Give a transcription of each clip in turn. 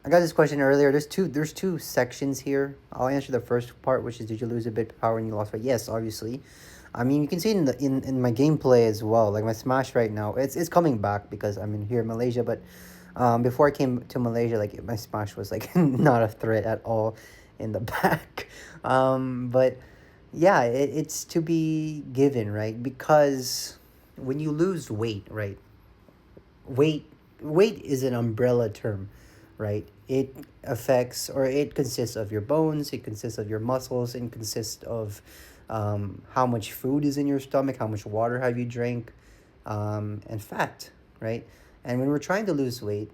I got this question earlier. There's two sections here. I'll answer the first part, which is did you lose a bit of power and you lost weight? Yes, obviously. I mean, you can see it in my gameplay as well. Like my smash right now, it's coming back because I'm in here in Malaysia. But before I came to Malaysia, like my smash was like not a threat at all in the back. But yeah, it's to be given, right? Because when you lose weight, right? weight weight is an umbrella term, right? It affects, or it consists of your bones, it consists of your muscles, it consists of how much food is in your stomach, how much water have you drank, and fat, right? And when we're trying to lose weight,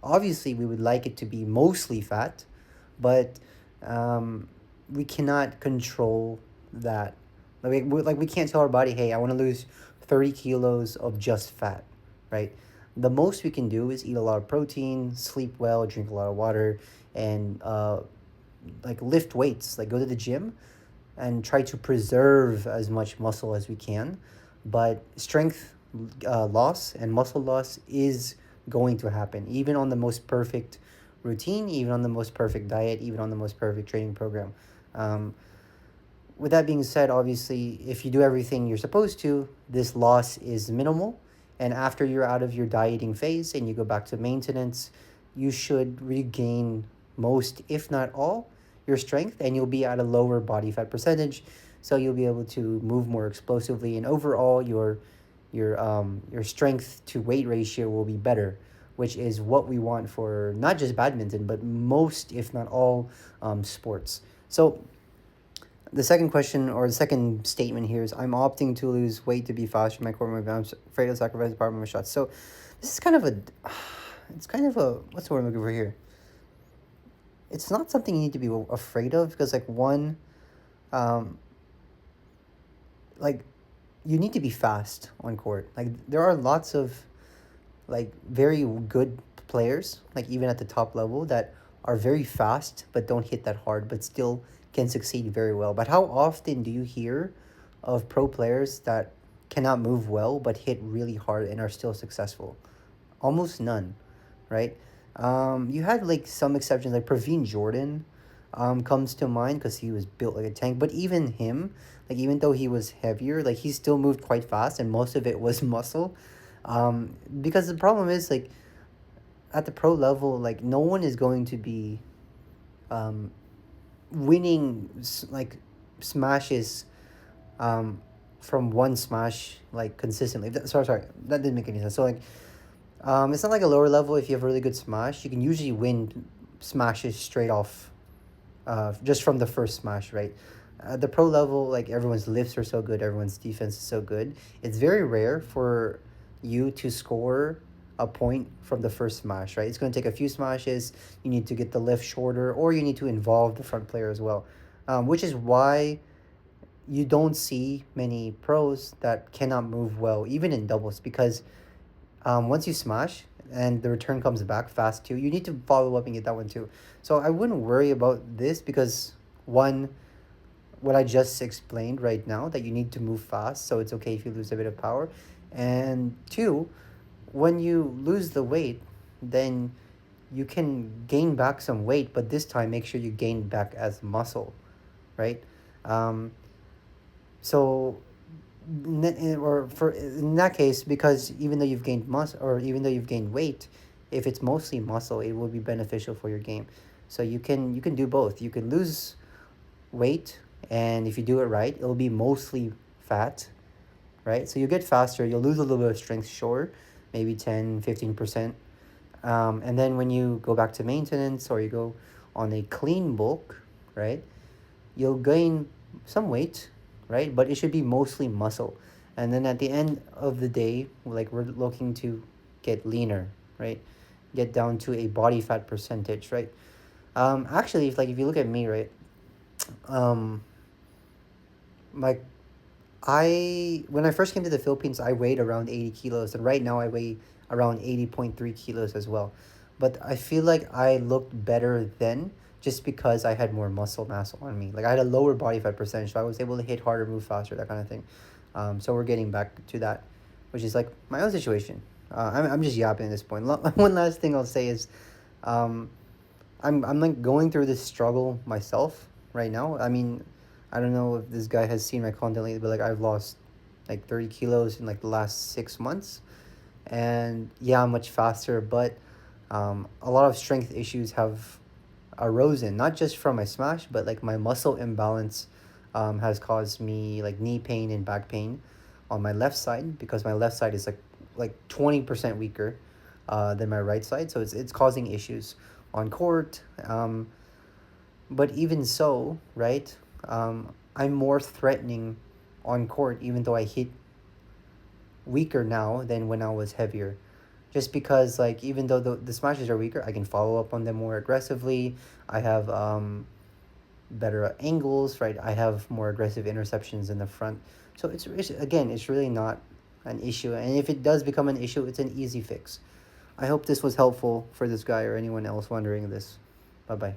obviously we would like it to be mostly fat, but um, we cannot control that. Like we can't tell our body, hey, I want to lose 30 kilos of just fat, right? The most we can do is eat a lot of protein, sleep well, drink a lot of water, and like lift weights, like go to the gym and try to preserve as much muscle as we can. But strength loss and muscle loss is going to happen, even on the most perfect routine, even on the most perfect diet, even on the most perfect training program. Um, with that being said, obviously, if you do everything you're supposed to, this loss is minimal. And after you're out of your dieting phase and you go back to maintenance, you should regain most, if not all, your strength, and you'll be at a lower body fat percentage. So you'll be able to move more explosively, and overall, your strength to weight ratio will be better, which is what we want for not just badminton, but most, if not all, sports. So the second question, or the second statement here, is I'm opting to lose weight to be faster in my core movement. I'm afraid to sacrifice the power of my shots. So this is kind of a, it's kind of a, what's the word I'm looking for here? It's not something you need to be afraid of, because like one, um, like you need to be fast on court. Like there are lots of like very good players, like even at the top level, that are very fast but don't hit that hard, but still can succeed very well. But how often do you hear of pro players that cannot move well but hit really hard and are still successful? Almost none, right? You had like some exceptions, like Praveen Jordan comes to mind because he was built like a tank. But even him, like even though he was heavier, like he still moved quite fast, and most of it was muscle. Because the problem is like at the pro level, like no one is going to be um, winning like smashes um, from one smash like consistently. Sorry, that didn't make any sense. So like it's not like a lower level. If you have a really good smash, you can usually win smashes straight off, just from the first smash, right? The pro level, like everyone's lifts are so good, everyone's defense is so good. It's very rare for you to score a point from the first smash, right? It's going to take a few smashes. You need to get the lift shorter, or you need to involve the front player as well, which is why you don't see many pros that cannot move well, even in doubles, because once you smash and the return comes back fast too, you need to follow up and get that one too. So I wouldn't worry about this because one, what I just explained right now, that you need to move fast, so it's okay if you lose a bit of power. And two, when you lose the weight, then you can gain back some weight, but this time make sure you gain back as muscle, right? Um, so or for in that case, because even though you've gained muscle, or even though you've gained weight, if it's mostly muscle, it will be beneficial for your game. So you can do both. You can lose weight, and if you do it right, it'll be mostly fat, right? So you get faster, you'll lose a little bit of strength, sure, maybe 10-15%. And then when you go back to maintenance, or you go on a clean bulk, right, you'll gain some weight, right? But it should be mostly muscle. And then at the end of the day, like we're looking to get leaner, right? Get down to a body fat percentage, right? Actually, if you look at me, right, um, like when I first came to the Philippines, I weighed around 80 kilos, and right now I weigh around 80.3 kilos as well. But I feel like I looked better then, just because I had more muscle mass on me. Like I had a lower body fat percentage, so I was able to hit harder, move faster, that kind of thing. So we're getting back to that, which is like my own situation. I'm just yapping at this point. One last thing I'll say is Um, I'm like going through this struggle myself right now. I mean, I don't know if this guy has seen my content lately, but like I've lost like 30 kilos in like the last 6 months, and yeah, I'm much faster, but a lot of strength issues have arisen, not just from my smash, but like my muscle imbalance has caused me like knee pain and back pain on my left side because my left side is like 20% weaker than my right side, so it's causing issues on court. But even so, right? I'm more threatening on court, even though I hit weaker now than when I was heavier. Just because, like, even though the smashes are weaker, I can follow up on them more aggressively. I have better angles, right? I have more aggressive interceptions in the front. So it's again, it's really not an issue. And if it does become an issue, it's an easy fix. I hope this was helpful for this guy or anyone else wondering this. Bye bye.